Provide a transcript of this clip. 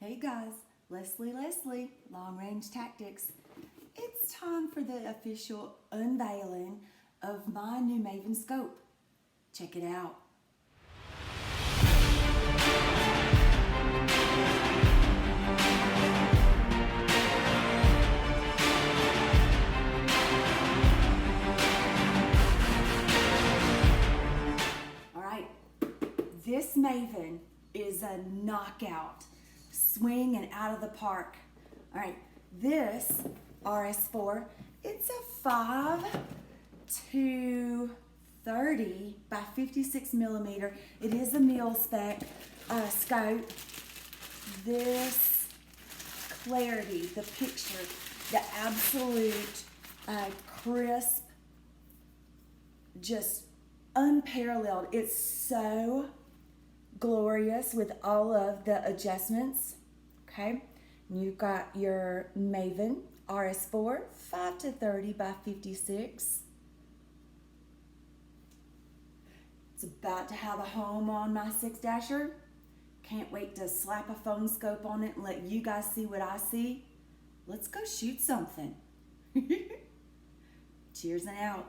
Hey guys, Leslye, Long Range Tactics. It's time for the official unveiling of my new Maven scope. Check it out. All right, this Maven is a knockout. Swing and out of the park. All right, this RS4, it's a 5 to 30 by 56 millimeter. It is a mil spec scope. This clarity, the picture, the absolute crisp, just unparalleled. It's so glorious with all of the adjustments. Okay, you've got your Maven RS.4 5 to 30 by 56. It's about to have a home on my 6-dasher. Can't wait to slap a phone scope on it and let you guys see what I see. Let's go shoot something. Cheers and out.